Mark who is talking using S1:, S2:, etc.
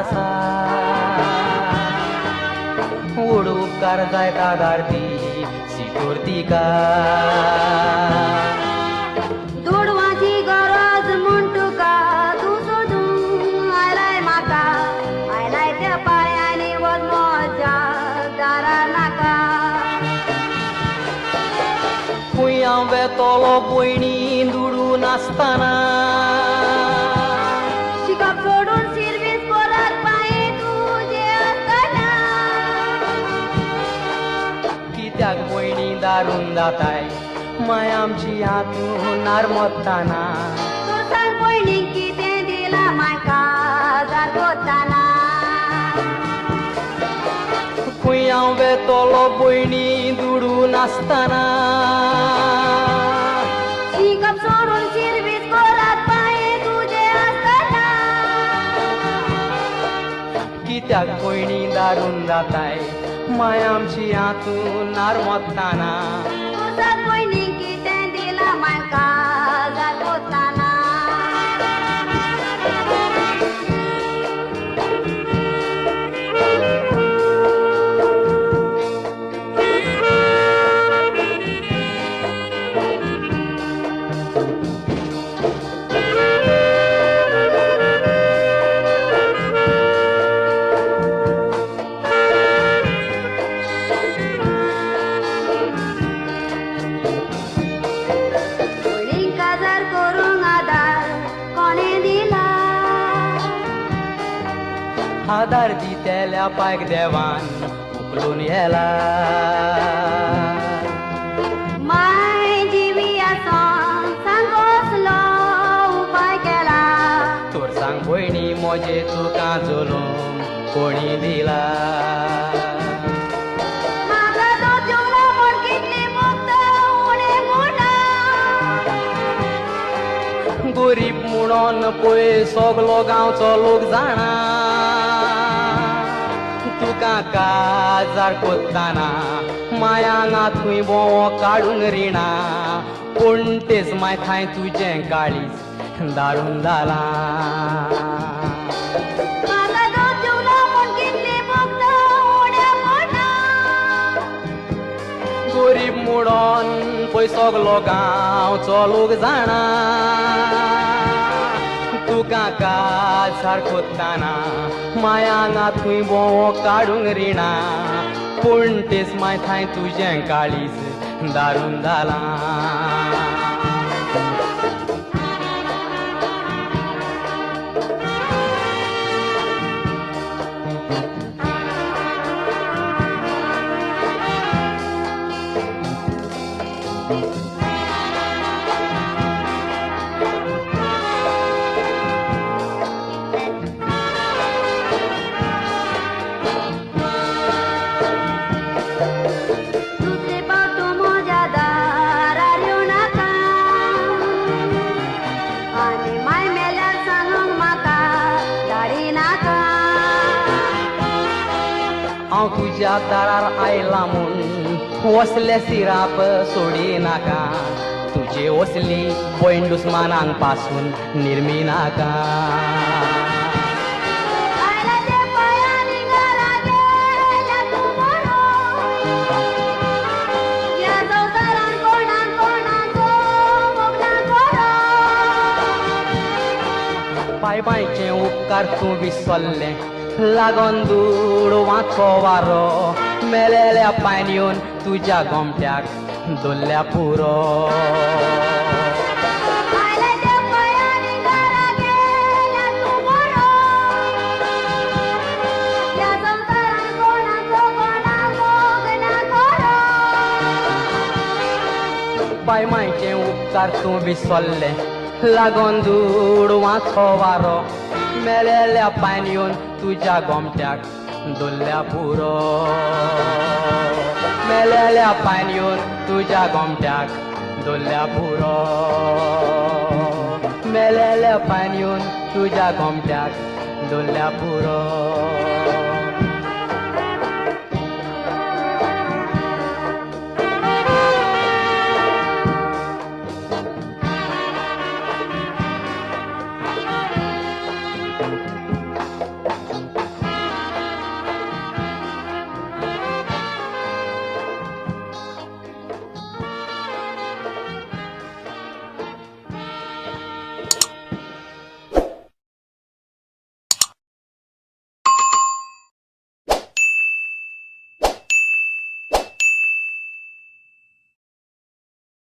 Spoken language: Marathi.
S1: आसा व्हड उपकार जायत आदारती सिटोर तिका
S2: दोडवाची गरज म्हूण तुका तूं सोदूं आयलाय म्हाका आयलाय त्या पाळयांनी वच म्हज्या दारा नाका
S1: खूंय हांव वेतोलो भयणी दुडून आसतना
S2: शिकप सोडून सर्वीस करत पांये तुजे आसतना
S1: कित्याक भयणी दारून जाताय माय आमची हातून नारमत्ताना
S2: तूं सांग भयणीक कितें दिलां म्हाका जागोताना
S1: खूंय हांव वेतोलो भयणी दुडून आसतना
S2: शिकप सोडून सर्वीस करत पांये तुजे आसतना
S1: कित्याक भयणी दारून जाताय माय आमची हातून नारमत्ताना
S2: तूं सांग भयणीक कितें दिलां म्हाका जागोताना भयणीक काजार करूंक आदार कोणें दिला
S1: आदार दितेल्या पायक देवान उखलून येला
S2: माय जिवी आसोन सांग कसलो उपाय केला
S1: तोर सांग भयणी म्हजे तुका जोलूंक कोणी दिला
S2: म्हाका तो जेवलो म्हूण कितली मुक्त उणें म्हणा
S1: गरीब म्हणून पळय सगलो गांवचो लोक जाणा तुका काजार कोत्ताना मायांगा थंय बोवो काडूंक रिणा पूण तेच माय थंय तुजें काळीज दारून जाला
S2: म्हाका तो जेवलो म्हूण कितली मुक्त उणें म्हणा
S1: गरीब म्हणून पळय सगलो गांवचो लोक जाणा तुका काजार कोत्ताना मायांगा थंय बोवो काडूंक रिणा पूण तेच माय थंय तुजें काळीज दारून जाला
S2: दुसरे पावट तूं म्हज्या दारार येवं नाका आनी माय मेल्यार सांगूंक म्हाका धाडी नाका
S1: हांव तुज्या दारार आयलां म्हूण वसले सिराप सोडी नाका तुजे वसली पयण दुस्मानांक पासून निर्मी नाका
S2: आयला ते पांयांनी घरा गेल्या तूं मरून ह्या संवसारान कोणाचो मोग ना करो
S1: पांय बांयचे उपकार तूं विसरलें लागोन दुडवाचो वारो मेलेल्या पांयन येवन तुज्या गोमट्याक दोल्ल्या पुरो
S2: आयला ते पांयांनी घरा गेल्या तूं मरून ह्या संवसारान कोणाचो मोग ना करो
S1: पांय बांयचे उपकार तूं विसरलें लागोन दुडवाचो वारो मेलेल्या पांयन येवन तुज्या गोमट्याक दोल्ल्या पुरो मेलेल्या पांयन येवन तुज्या गोमट्याक दोल्ल्या पुरो मेलेल्या पांयन येवन तुज्या गोमट्याक दोल्ल्या पुरो